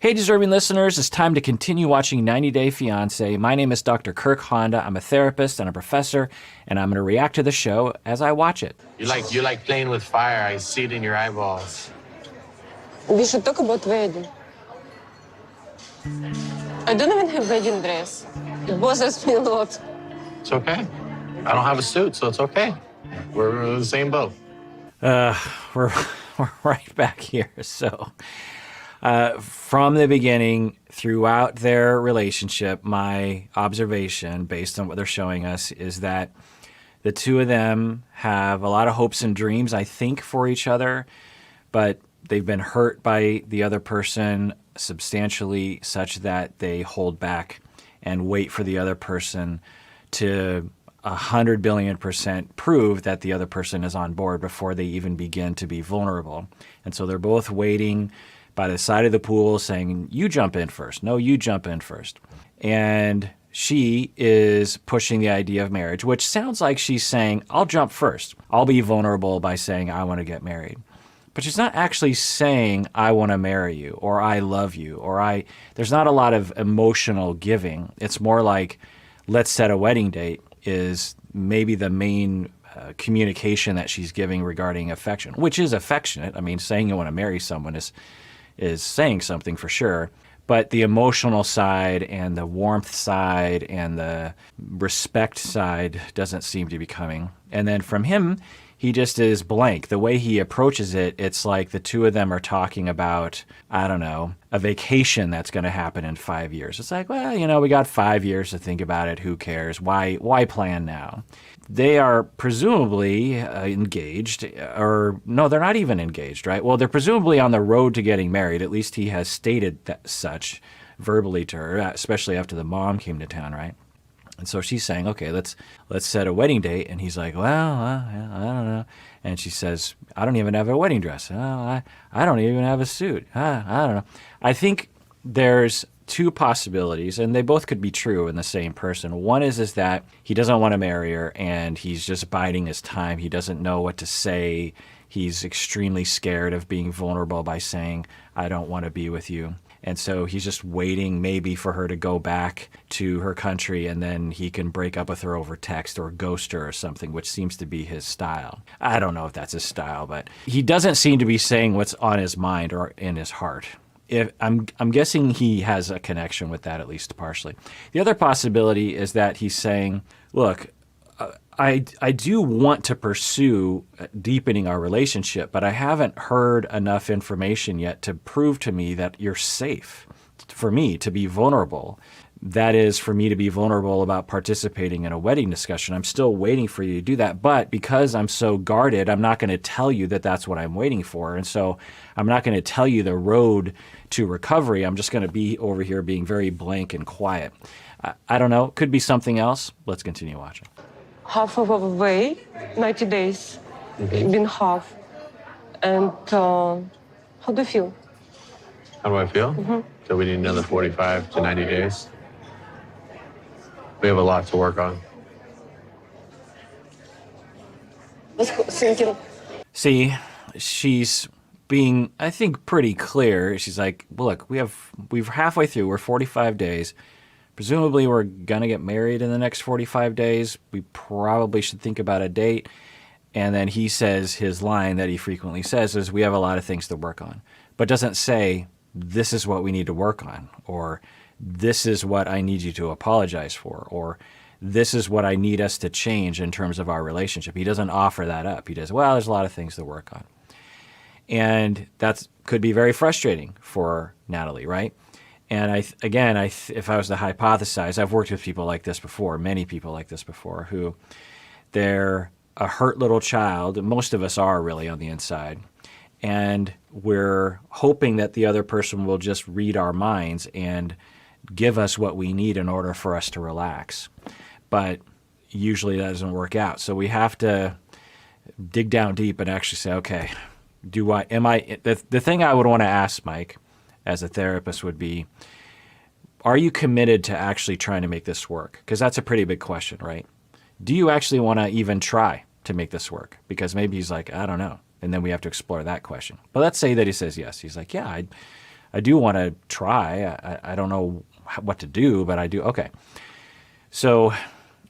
Hey, deserving listeners, it's time to continue watching 90 Day Fiancé. My name is Dr. Kirk Honda. I'm a therapist and a professor, and I'm going to react to the show as I watch it. You like playing with fire. I see it in your eyeballs. We should talk about wedding. I don't even have wedding dress. It bothers me a lot. It's okay. I don't have a suit, so it's okay. We're in the same boat. We're right back here. So, from the beginning, throughout their relationship, my observation, based on what they're showing us, is that the two of them have a lot of hopes and dreams, I think, for each other, but they've been hurt by the other person substantially such that they hold back and wait for the other person to 100 billion% prove that the other person is on board before they even begin to be vulnerable. And so they're both waiting by the side of the pool saying, you jump in first. No, you jump in first. And she is pushing the idea of marriage, which sounds like she's saying, I'll jump first. I'll be vulnerable by saying I want to get married. But she's not actually saying, I want to marry you, or I love you, or there's not a lot of emotional giving. It's more like, let's set a wedding date is maybe the main communication that she's giving regarding affection, which is affectionate. I mean, saying you want to marry someone is saying something for sure. But the emotional side and the warmth side and the respect side doesn't seem to be coming. And then from him, he just is blank. The way he approaches it, it's like the two of them are talking about, I don't know, a vacation that's going to happen in 5 years. It's like, well, we got 5 years to think about it. Who cares? Why plan now? They are presumably engaged, or no, they're not even engaged, right? Well, they're presumably on the road to getting married. At least he has stated that such verbally to her, especially after the mom came to town, right? And so she's saying, okay, let's set a wedding date. And he's like, well, I don't know. And she says, I don't even have a wedding dress. I don't even have a suit. I don't know. I think there's two possibilities, and they both could be true in the same person. One is that he doesn't want to marry her, and he's just biding his time. He doesn't know what to say. He's extremely scared of being vulnerable by saying, I don't want to be with you. And so he's just waiting maybe for her to go back to her country, and then he can break up with her over text or ghost her or something, which seems to be his style. I don't know if that's his style, but he doesn't seem to be saying what's on his mind or in his heart. I'm guessing he has a connection with that, at least partially. The other possibility is that he's saying, look, I do want to pursue deepening our relationship, but I haven't heard enough information yet to prove to me that you're safe for me to be vulnerable. That is, for me to be vulnerable about participating in a wedding discussion. I'm still waiting for you to do that. But because I'm so guarded, I'm not going to tell you that that's what I'm waiting for. And so I'm not going to tell you the road to recovery. I'm just going to be over here being very blank and quiet. I don't know. Could be something else. Let's continue watching. Half of our way, 90 days, been half. And how do you feel? How do I feel? So we need another 45 to 90 days. We have a lot to work on. Thinking. See, she's being, I think, pretty clear. She's like, well, look, we're halfway through. We're 45 days. Presumably, we're going to get married in the next 45 days. We probably should think about a date. And then he says his line that he frequently says is, we have a lot of things to work on. But doesn't say, this is what we need to work on, or this is what I need you to apologize for, or this is what I need us to change in terms of our relationship. He doesn't offer that up. He does, well, there's a lot of things to work on. And that could be very frustrating for Natalie, right? And if I was to hypothesize, I've worked with people like this before, many people like this before, who they're a hurt little child. Most of us are really on the inside. And we're hoping that the other person will just read our minds and give us what we need in order for us to relax. But usually that doesn't work out. So we have to dig down deep and actually say, okay, the thing I would want to ask Mike as a therapist would be, are you committed to actually trying to make this work? Because that's a pretty big question, right? Do you actually want to even try to make this work? Because maybe he's like, I don't know. And then we have to explore that question. But let's say that he says yes. He's like, yeah, I do want to try. I don't know what to do, but I do. Okay. So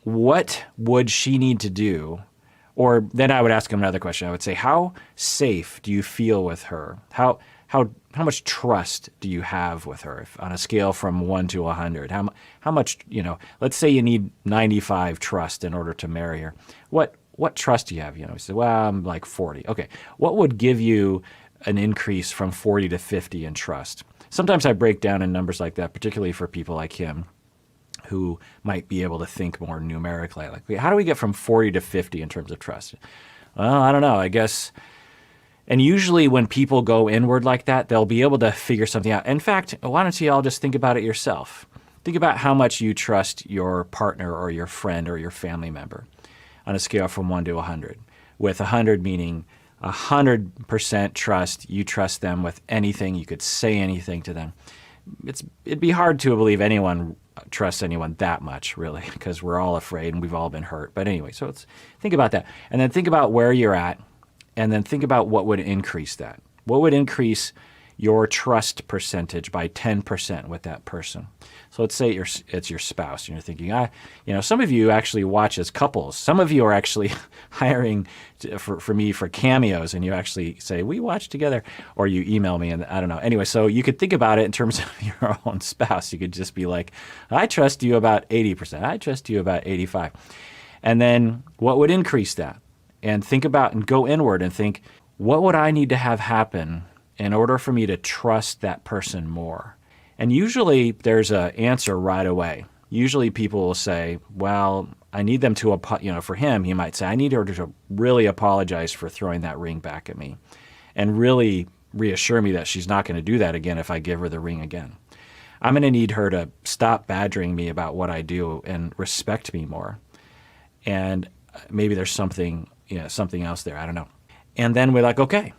what would she need to do? Or then I would ask him another question. I would say, how safe do you feel with her? How much trust do you have with her? If, on a scale from 1 to 100, how much, let's say you need 95 trust in order to marry her. What trust do you have? He said, well, I'm like 40. Okay. What would give you an increase from 40 to 50 in trust? Sometimes I break down in numbers like that, particularly for people like him who might be able to think more numerically. Like, how do we get from 40 to 50 in terms of trust? Well, I don't know. I guess. And usually when people go inward like that, they'll be able to figure something out. In fact, why don't you all just think about it yourself? Think about how much you trust your partner or your friend or your family member on a scale from 1 to 100, with 100 meaning 100% trust. You trust them with anything. You could say anything to them. It'd be hard to believe anyone trusts anyone that much, really, because we're all afraid and we've all been hurt. But anyway, so think about that. And then think about where you're at, and then think about what would increase that. What would increase your trust percentage by 10% with that person? So let's say it's your spouse, and you're thinking, some of you actually watch as couples. Some of you are actually hiring for me for cameos, and you actually say, we watch together, or you email me, and I don't know. Anyway, so you could think about it in terms of your own spouse. You could just be like, I trust you about 80%. I trust you about 85%. And then what would increase that? And think about and go inward and think, what would I need to have happen in order for me to trust that person more? And usually there's an answer right away. Usually people will say, well, I need them to, for him, he might say, I need her to really apologize for throwing that ring back at me and really reassure me that she's not going to do that again if I give her the ring again. I'm going to need her to stop badgering me about what I do and respect me more. And maybe there's something else there. I don't know. And then we're like, okay,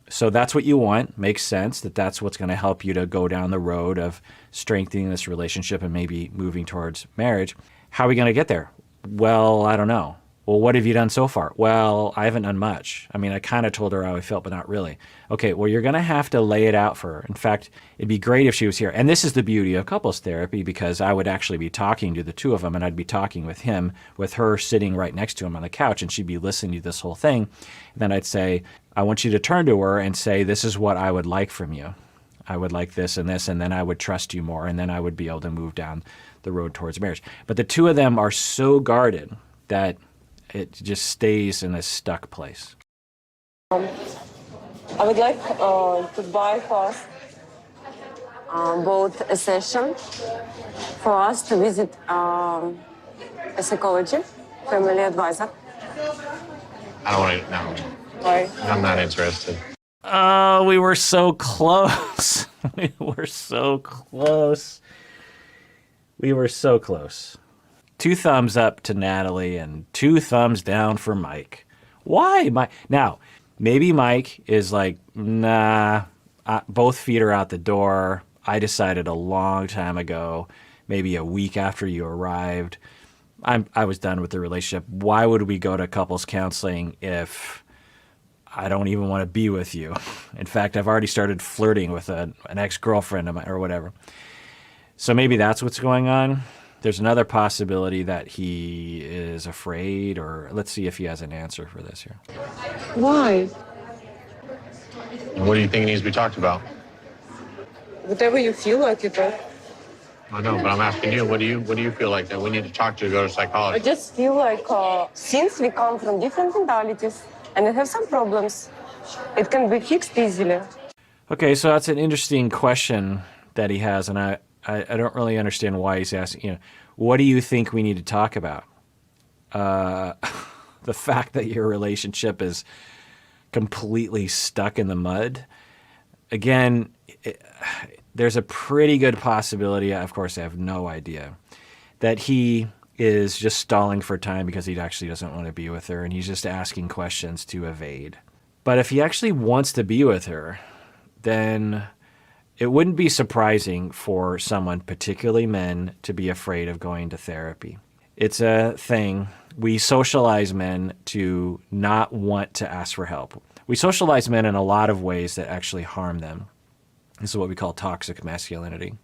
so that's what you want. Makes sense that's what's going to help you to go down the road of strengthening this relationship and maybe moving towards marriage. How are we going to get there? Well, I don't know. Well, what have you done so far? Well, I haven't done much. I mean, I kind of told her how I felt, but not really. Okay, well, you're going to have to lay it out for her. In fact, it'd be great if she was here. And this is the beauty of couples therapy, because I would actually be talking to the two of them, and I'd be talking with him, with her sitting right next to him on the couch, and she'd be listening to this whole thing. And then I'd say, I want you to turn to her and say, this is what I would like from you. I would like this and this, and then I would trust you more, and then I would be able to move down the road towards marriage. But the two of them are so guarded that it just stays in this stuck place. I would like to buy first both a session for us to visit a psychology, family advisor. I don't want to, no. Why? I'm not interested. Oh, we were so close. We were so close. We were so close. 2 thumbs up to Natalie and 2 thumbs down for Mike. Why, Mike? Now, maybe Mike is like, nah, both feet are out the door. I decided a long time ago, maybe a week after you arrived, I was done with the relationship. Why would we go to couples counseling if I don't even want to be with you? In fact, I've already started flirting with an ex-girlfriend of mine or whatever. So maybe that's what's going on. There's another possibility that he is afraid, or let's see if he has an answer for this here. Why? And what do you think needs to be talked about? Whatever you feel like it. I know, but I'm asking you, what do you feel like that we need to talk to go to I psychology? just feel like since we come from different mentalities and we have some problems, it can be fixed easily. Okay, so that's an interesting question that he has, and I don't really understand why he's asking, what do you think we need to talk about? The fact that your relationship is completely stuck in the mud? Again, there's a pretty good possibility, of course I have no idea, that he is just stalling for time because he actually doesn't want to be with her, and he's just asking questions to evade. But if he actually wants to be with her, then it wouldn't be surprising for someone, particularly men, to be afraid of going to therapy. It's a thing. We socialize men to not want to ask for help. We socialize men in a lot of ways that actually harm them. This is what we call toxic masculinity,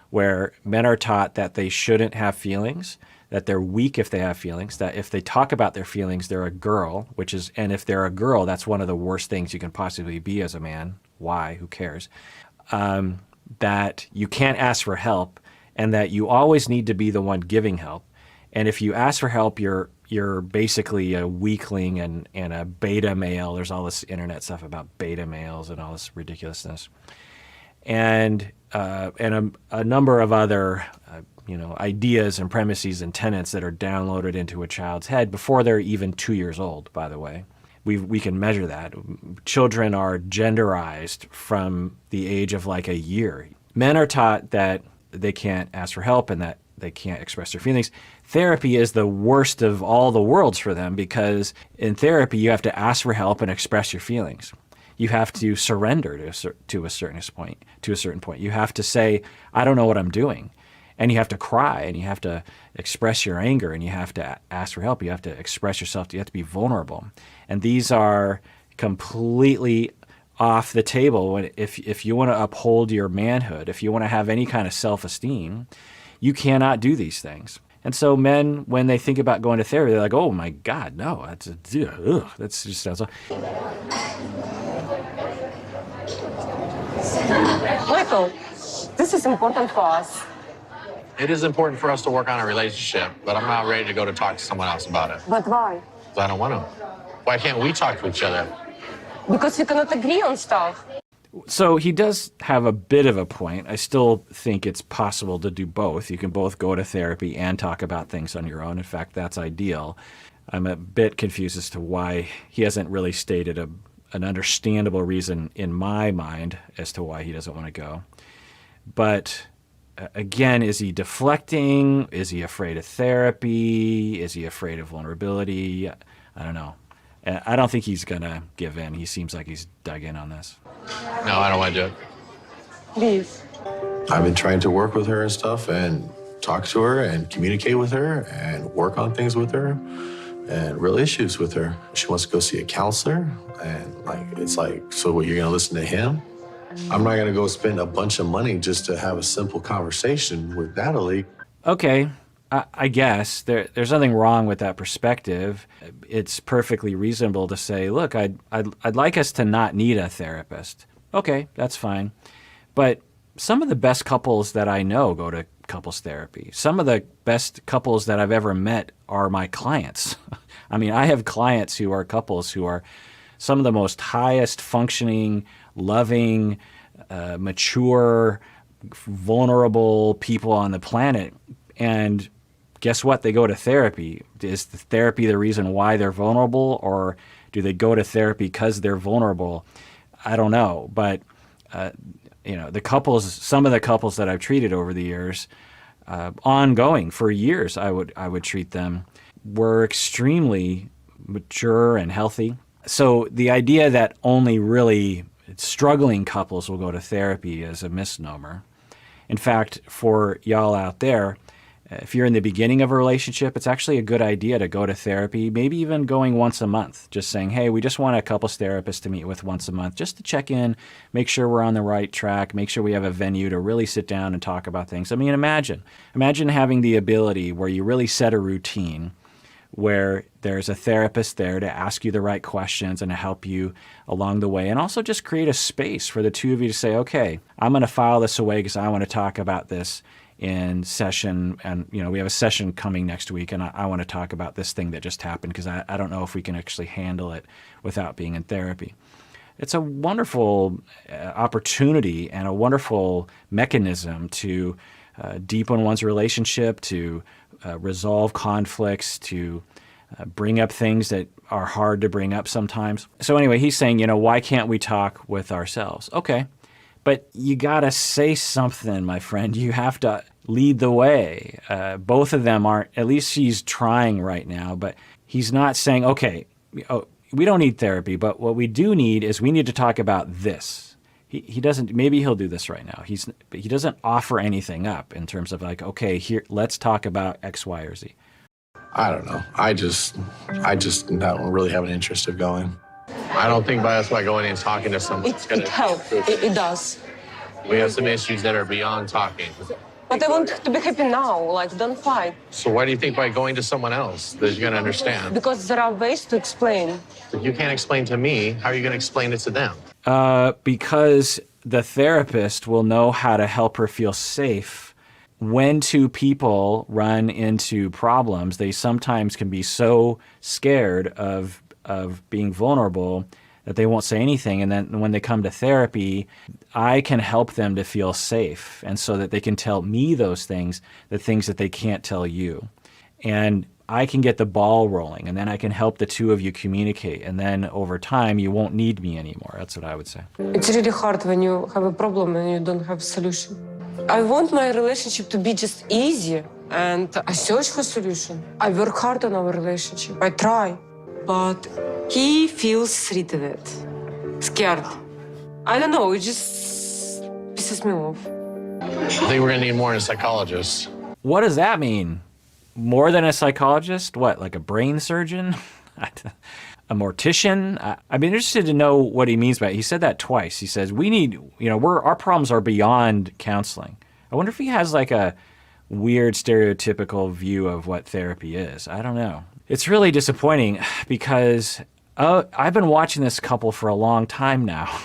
where men are taught that they shouldn't have feelings, that they're weak if they have feelings, that if they talk about their feelings, they're a girl, and if they're a girl, that's one of the worst things you can possibly be as a man. Why? Who cares? That you can't ask for help, and that you always need to be the one giving help. And if you ask for help, you're basically a weakling and a beta male. There's all this internet stuff about beta males and all this ridiculousness. And a number of other ideas and premises and tenets that are downloaded into a child's head before they're even 2 years old, by the way. We can measure that. Children are genderized from the age of like a year. Men are taught that they can't ask for help and that they can't express their feelings. Therapy is the worst of all the worlds for them, because in therapy you have to ask for help and express your feelings. You have to surrender to a certain point. You have to say, I don't know what I'm doing. And you have to cry, and you have to express your anger, and you have to ask for help. You have to express yourself. You have to be vulnerable. And these are completely off the table if you want to uphold your manhood, if you want to have any kind of self-esteem. You cannot do these things. And so men, when they think about going to therapy, they're like, oh my God, no, that's just sounds so. Michael, this is important for us. It is important for us to work on a relationship, but I'm not ready to go to talk to someone else about it. But why? 'Cause I don't want to. Why can't we talk to each other? Because we cannot agree on stuff. So he does have a bit of a point. I still think it's possible to do both. You can both go to therapy and talk about things on your own. In fact, that's ideal. I'm a bit confused as to why he hasn't really stated an understandable reason in my mind as to why he doesn't want to go. But again, is he deflecting? Is he afraid of therapy? Is he afraid of vulnerability? I don't know. I don't think he's going to give in. He seems like he's dug in on this. No, I don't want to do it. Please. I've been trying to work with her and stuff and talk to her and communicate with her and work on things with her and real issues with her. She wants to go see a counselor, and it's like, so what, you're going to listen to him? I'm not going to go spend a bunch of money just to have a simple conversation with Natalie. Okay, I guess there's nothing wrong with that perspective. It's perfectly reasonable to say, look, I'd like us to not need a therapist. Okay, that's fine. But some of the best couples that I know go to couples therapy. Some of the best couples that I've ever met are my clients. I mean, I have clients who are couples who are some of the most highest functioning, loving, mature, vulnerable people on the planet. And guess what? They go to therapy. Is the therapy the reason why they're vulnerable, or do they go to therapy because they're vulnerable? I don't know. But, the couples, some of the couples that I've treated over the years, ongoing for years, I would treat them, were extremely mature and healthy. So the idea that only really struggling couples will go to therapy is a misnomer. In fact, for y'all out there, if you're in the beginning of a relationship, it's actually a good idea to go to therapy, maybe even going once a month, just saying, hey, we just want a couples therapist to meet with once a month, just to check in, make sure we're on the right track, make sure we have a venue to really sit down and talk about things. I mean, imagine having the ability where you really set a routine where there's a therapist there to ask you the right questions and to help you along the way, and also just create a space for the two of you to say, okay, I'm going to file this away because I want to talk about this in session, and we have a session coming next week, and I want to talk about this thing that just happened because I don't know if we can actually handle it without being in therapy. It's a wonderful opportunity and a wonderful mechanism to deepen one's relationship, to resolve conflicts, to bring up things that are hard to bring up sometimes. So anyway, he's saying, why can't we talk with ourselves? Okay. But you got to say something, my friend. You have to lead the way. Both of them aren't, at least he's trying right now, but he's not saying, okay, we don't need therapy, but what we do need is we need to talk about this. He doesn't, maybe he'll do this right now. But he doesn't offer anything up in terms of like, okay, here, let's talk about X, Y, or Z. I don't know. I just don't really have an interest of going. I don't think by going in and talking to someone, It helps. It does. We have some issues that are beyond talking. But I want to be happy now, like, don't fight. So why do you think by going to someone else that you're going to understand? Because there are ways to explain. If you can't explain to me, how are you going to explain it to them? Because the therapist will know how to help her feel safe. When two people run into problems, they sometimes can be so scared of being vulnerable that they won't say anything. And then when they come to therapy, I can help them to feel safe. And so that they can tell me those things, the things that they can't tell you. And I can get the ball rolling, and then I can help the two of you communicate. And then over time, you won't need me anymore. That's what I would say. It's really hard when you have a problem and you don't have a solution. I want my relationship to be just easy, and I search for solution. I work hard on our relationship. I try. But he feels threatened, scared. I don't know, it just pisses me off. I think we're going to need more in a psychologist. What does that mean? More than a psychologist? What, like a brain surgeon? A mortician? I'd be interested to know what he means by it. He said that twice. He says, our problems are beyond counseling. I wonder if he has like a weird stereotypical view of what therapy is. I don't know. It's really disappointing because I've been watching this couple for a long time now.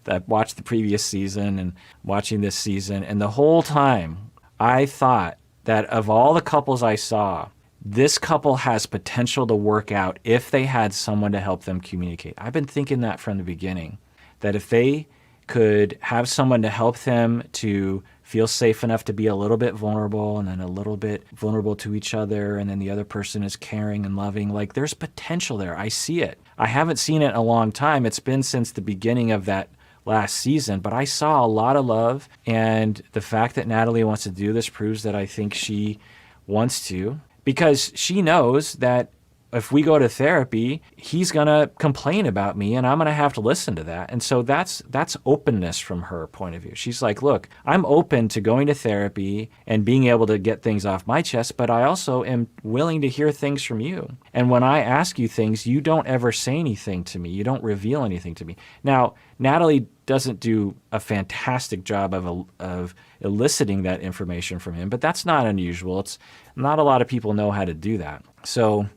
I've watched the previous season and watching this season, and the whole time I thought that of all the couples I saw, this couple has potential to work out if they had someone to help them communicate. I've been thinking that from the beginning, that if they could have someone to help them to feel safe enough to be a little bit vulnerable and then a little bit vulnerable to each other, and then the other person is caring and loving, like there's potential there. I see it. I haven't seen it in a long time. It's been since the beginning of that last season, but I saw a lot of love, and the fact that Natalie wants to do this proves that I think she wants to, because she knows that if we go to therapy, he's going to complain about me and I'm going to have to listen to that. And so that's openness from her point of view. She's like, look, I'm open to going to therapy and being able to get things off my chest, but I also am willing to hear things from you. And when I ask you things, you don't ever say anything to me. You don't reveal anything to me. Now, Natalie doesn't do a fantastic job of eliciting that information from him, but that's not unusual. It's not a lot of people know how to do that. So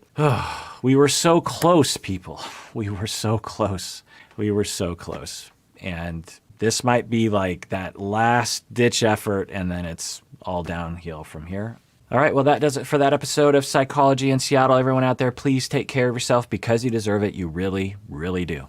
we were so close, people. We were so close. We were so close. And this might be like that last ditch effort, and then it's all downhill from here. All right, well, that does it for that episode of Psychology in Seattle. Everyone out there, please take care of yourself because you deserve it. You really, really do.